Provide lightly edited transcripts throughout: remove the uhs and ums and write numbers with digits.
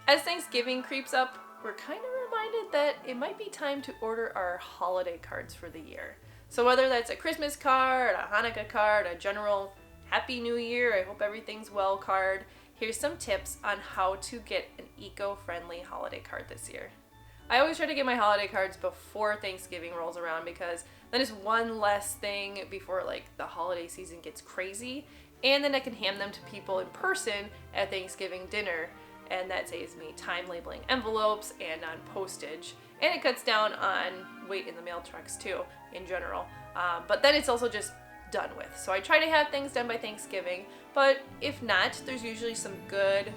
As Thanksgiving creeps up, we're kind of reminded that it might be time to order our holiday cards for the year. So whether that's a Christmas card, a Hanukkah card, a general Happy New Year, I hope everything's well card, here's some tips on how to get an eco-friendly holiday card this year. I always try to get my holiday cards before Thanksgiving rolls around because then it's one less thing before like the holiday season gets crazy, and then I can hand them to people in person at Thanksgiving dinner, and that saves me time labeling envelopes and on postage, and it cuts down on weight in the mail trucks too in general, but then it's also just done with. So I try to have things done by Thanksgiving, but if not, there's usually some good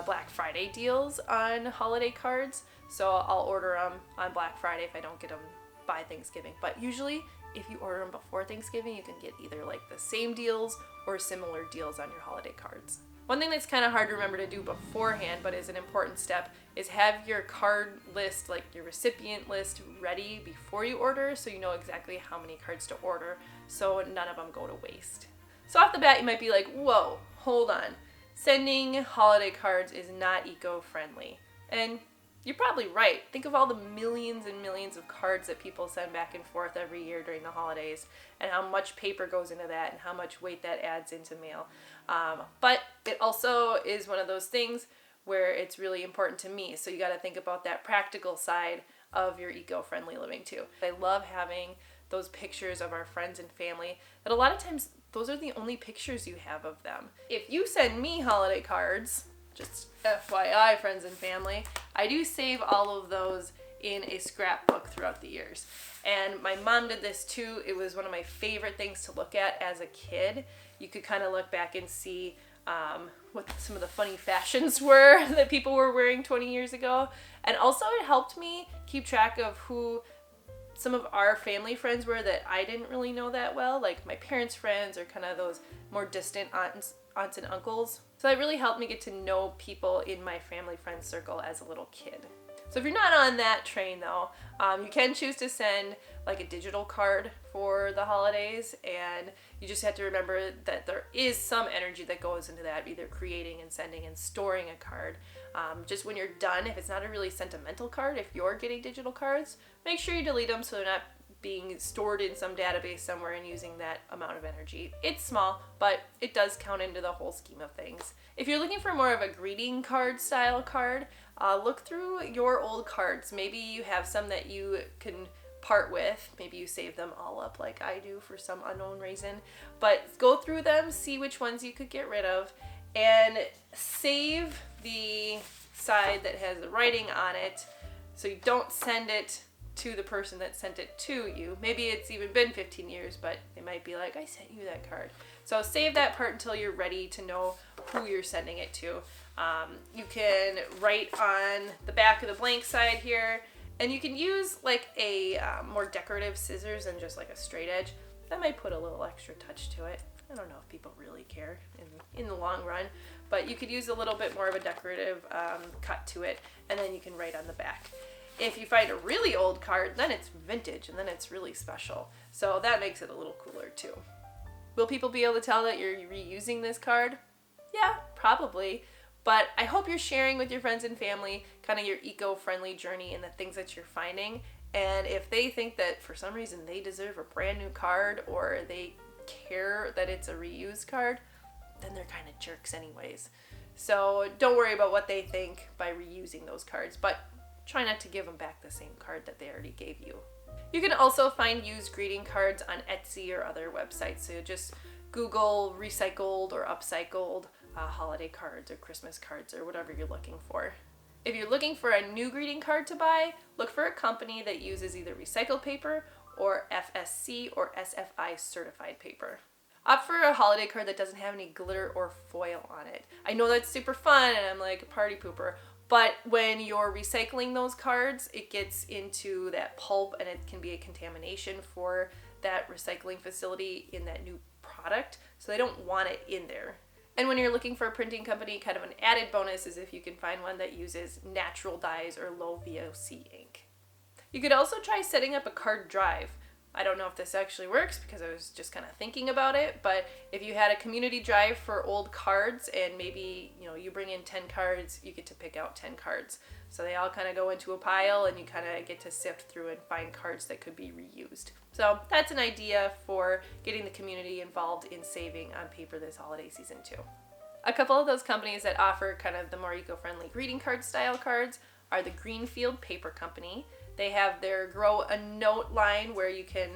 Black Friday deals on holiday cards, so I'll order them on Black Friday if I don't get them by Thanksgiving. But usually if you order them before Thanksgiving, you can get either like the same deals or similar deals on your holiday cards. One thing that's kind of hard to remember to do beforehand, but is an important step, is have your card list, like your recipient list, ready before you order so you know exactly how many cards to order so none of them go to waste. So off the bat you might be like, whoa, hold on. Sending holiday cards is not eco-friendly. And you're probably right. Think of all the millions and millions of cards that people send back and forth every year during the holidays and how much paper goes into that and how much weight that adds into mail. But it also is one of those things where it's really important to me. So you got to think about that practical side of your eco-friendly living too. I love having those pictures of our friends and family that a lot of times those are the only pictures you have of them. If you send me holiday cards, just FYI, friends and family, I do save all of those in a scrapbook throughout the years. And my mom did this too. It was one of my favorite things to look at as a kid. You could kind of look back and see what some of the funny fashions were that people were wearing 20 years ago. And also it helped me keep track of who some of our family friends were that I didn't really know that well, like my parents' friends or kind of those more distant aunts and uncles. So it really helped me get to know people in my family friend circle as a little kid. So if you're not on that train though, you can choose to send like a digital card for the holidays, and you just have to remember that there is some energy that goes into that, either creating and sending and storing a card. Just when you're done, if it's not a really sentimental card, if you're getting digital cards, make sure you delete them so they're not being stored in some database somewhere and using that amount of energy. It's small, but it does count into the whole scheme of things. If you're looking for more of a greeting card style card, look through your old cards. Maybe you have some that you can part with. Maybe you save them all up like I do for some unknown reason. But go through them, see which ones you could get rid of, and save the side that has the writing on it so you don't send it to the person that sent it to you. Maybe it's even been 15 years, but they might be like, I sent you that card. So save that part until you're ready to know who you're sending it to. You can write on the back of the blank side here, and you can use like a more decorative scissors than just like a straight edge. That might put a little extra touch to it. I don't know if people really care in the long run, but you could use a little bit more of a decorative cut to it, and then you can write on the back. If you find a really old card, then it's vintage and then it's really special. So that makes it a little cooler too. Will people be able to tell that you're reusing this card? Yeah, probably. But I hope you're sharing with your friends and family kind of your eco-friendly journey and the things that you're finding. And if they think that for some reason they deserve a brand new card or they care that it's a reused card, then they're kind of jerks anyways. So don't worry about what they think by reusing those cards, but try not to give them back the same card that they already gave you. You can also find used greeting cards on Etsy or other websites. So just Google recycled or upcycled holiday cards or Christmas cards or whatever you're looking for. If you're looking for a new greeting card to buy, look for a company that uses either recycled paper or FSC or SFI certified paper. Opt for a holiday card that doesn't have any glitter or foil on it. I know that's super fun and I'm like a party pooper, but when you're recycling those cards, it gets into that pulp and it can be a contamination for that recycling facility in that new product, so they don't want it in there. And when you're looking for a printing company, kind of an added bonus is if you can find one that uses natural dyes or low VOC ink. You could also try setting up a card drive. I don't know if this actually works because I was just kind of thinking about it, but if you had a community drive for old cards and maybe, you bring in 10 cards, you get to pick out 10 cards. So they all kind of go into a pile and you kind of get to sift through and find cards that could be reused. So that's an idea for getting the community involved in saving on paper this holiday season too. A couple of those companies that offer kind of the more eco-friendly greeting card style cards are the Greenfield Paper Company. They have their Grow a Note line where you can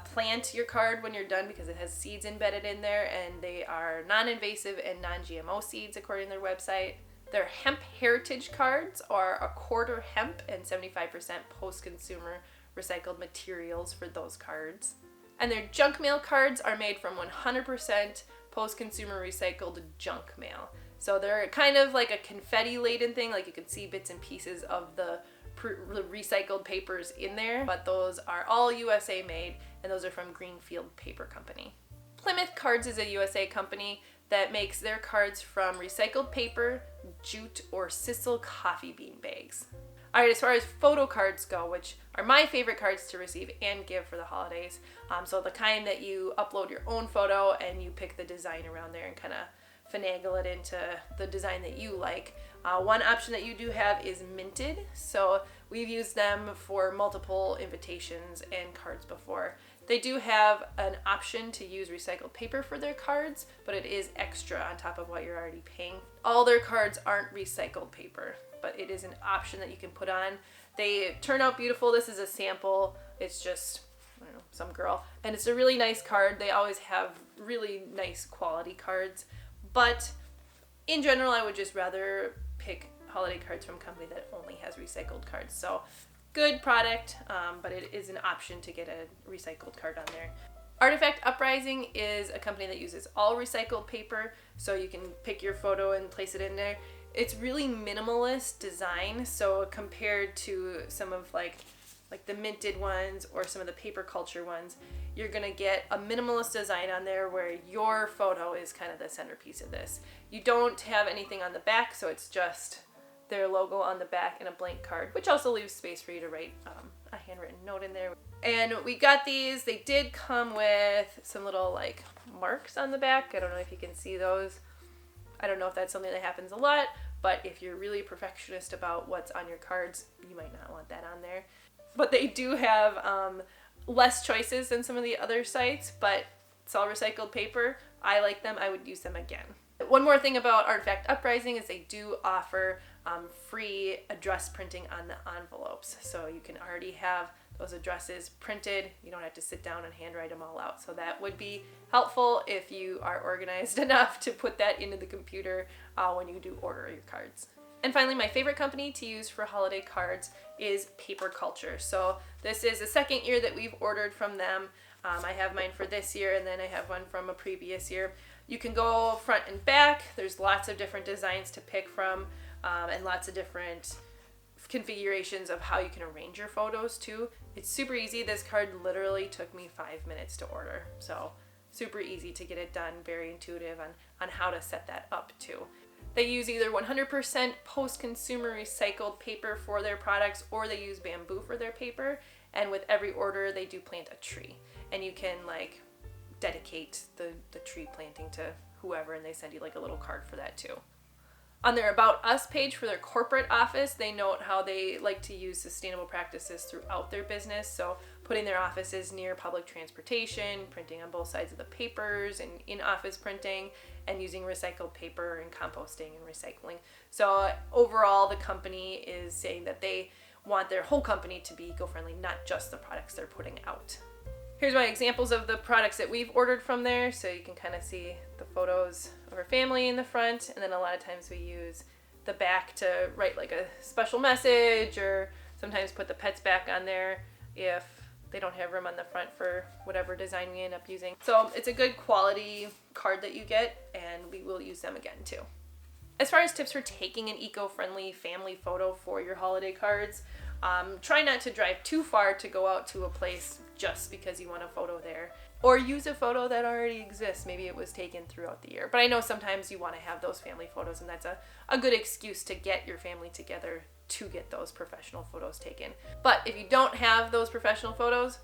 plant your card when you're done because it has seeds embedded in there, and they are non-invasive and non-GMO seeds according to their website. Their hemp heritage cards are a quarter hemp and 75% post-consumer recycled materials for those cards. And their junk mail cards are made from 100% post-consumer recycled junk mail. So they're kind of like a confetti-laden thing, like you can see bits and pieces of the recycled papers in there, but those are all USA made, and those are from Greenfield Paper Company. Plymouth Cards is a USA company that makes their cards from recycled paper, jute, or sisal coffee bean bags. All right, as far as photo cards go, which are my favorite cards to receive and give for the holidays, so the kind that you upload your own photo and you pick the design around there and kind of finagle it into the design that you like. One option that you do have is minted. So we've used them for multiple invitations and cards before. They do have an option to use recycled paper for their cards, but it is extra on top of what you're already paying. All their cards aren't recycled paper, but it is an option that you can put on. They turn out beautiful. This is a sample. It's just, I don't know, some girl. And it's a really nice card. They always have really nice quality cards. But in general, I would just rather pick holiday cards from a company that only has recycled cards. So good product, but it is an option to get a recycled card on there. Artifact Uprising is a company that uses all recycled paper, so you can pick your photo and place it in there. It's really minimalist design, so compared to some of like the minted ones or some of the paper culture ones, you're gonna get a minimalist design on there where your photo is kind of the centerpiece of this. You don't have anything on the back, so it's just their logo on the back and a blank card, which also leaves space for you to write a handwritten note in there. And we got these. They did come with some little like marks on the back. I don't know if you can see those. I don't know if that's something that happens a lot, but if you're really perfectionist about what's on your cards, you might not want that on there. But they do have less choices than some of the other sites, but it's all recycled paper. I like them. I would use them again. One more thing about Artifact Uprising is they do offer free address printing on the envelopes. So you can already have those addresses printed. You don't have to sit down and handwrite them all out. So that would be helpful if you are organized enough to put that into the computer when you do order your cards. And finally, my favorite company to use for holiday cards is Paper Culture. So this is the second year that we've ordered from them. I have mine for this year, and then I have one from a previous year. You can go front and back. There's lots of different designs to pick from, and lots of different configurations of how you can arrange your photos too. It's super easy. This card literally took me 5 minutes to order. So super easy to get it done, very intuitive on how to set that up too. They use either 100% post-consumer recycled paper for their products, or they use bamboo for their paper. And with every order, they do plant a tree. And you can like dedicate the tree planting to whoever, and they send you like a little card for that too. On their About Us page for their corporate office, they note how they like to use sustainable practices throughout their business. So putting their offices near public transportation, printing on both sides of the papers, and in-office printing, and using recycled paper and composting and recycling. So overall, the company is saying that they want their whole company to be eco-friendly, not just the products they're putting out. Here's my examples of the products that we've ordered from there, so you can kind of see the photos of our family in the front, and then a lot of times we use the back to write like a special message, or sometimes put the pets back on there if they don't have room on the front for whatever design we end up using. So it's a good quality card that you get, and we will use them again too. As far as tips for taking an eco-friendly family photo for your holiday cards, try not to drive too far to go out to a place just because you want a photo there. Or use a photo that already exists. Maybe it was taken throughout the year. But I know sometimes you want to have those family photos, and that's a good excuse to get your family together to get those professional photos taken. But if you don't have those professional photos,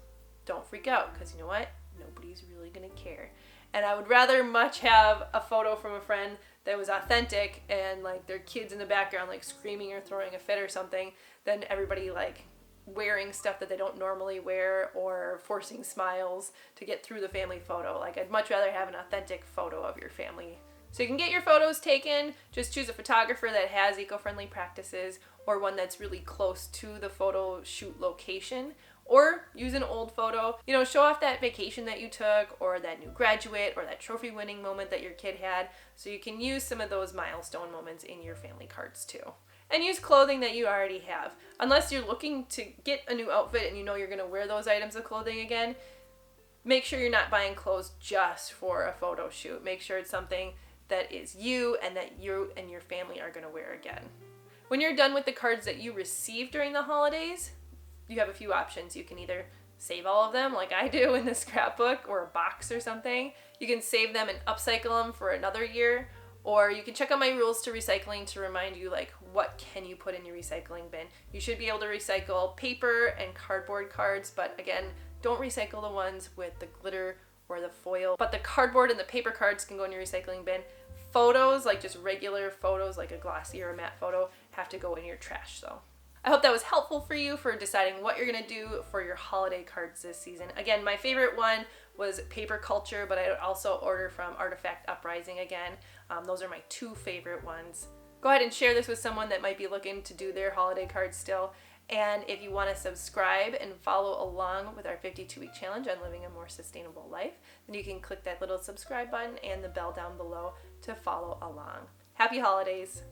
don't freak out, because you know what? Nobody's really gonna care. And I would rather much have a photo from a friend that was authentic and like their kids in the background like screaming or throwing a fit or something than everybody like wearing stuff that they don't normally wear or forcing smiles to get through the family photo. Like, I'd much rather have an authentic photo of your family. So you can get your photos taken. Just choose a photographer that has eco-friendly practices or one that's really close to the photo shoot location, or use an old photo. You know, show off that vacation that you took or that new graduate or that trophy winning moment that your kid had, so you can use some of those milestone moments in your family cards too. And use clothing that you already have. Unless you're looking to get a new outfit and you know you're going to wear those items of clothing again, make sure you're not buying clothes just for a photo shoot. Make sure it's something that is you and that you and your family are going to wear again. When you're done with the cards that you received during the holidays, you have a few options. You can either save all of them like I do in the scrapbook or a box or something. You can save them and upcycle them for another year. Or you can check out my rules to recycling to remind you like what can you put in your recycling bin. You should be able to recycle paper and cardboard cards, but again, don't recycle the ones with the glitter or the foil. But the cardboard and the paper cards can go in your recycling bin. Photos, like just regular photos, like a glossy or a matte photo, have to go in your trash though. I hope that was helpful for you for deciding what you're gonna do for your holiday cards this season. Again, my favorite one was Paper Culture, but I also order from Artifact Uprising again. Those are my two favorite ones. Go ahead and share this with someone that might be looking to do their holiday cards still. And if you want to subscribe and follow along with our 52-week challenge on living a more sustainable life, then you can click that little subscribe button and the bell down below to follow along. Happy holidays!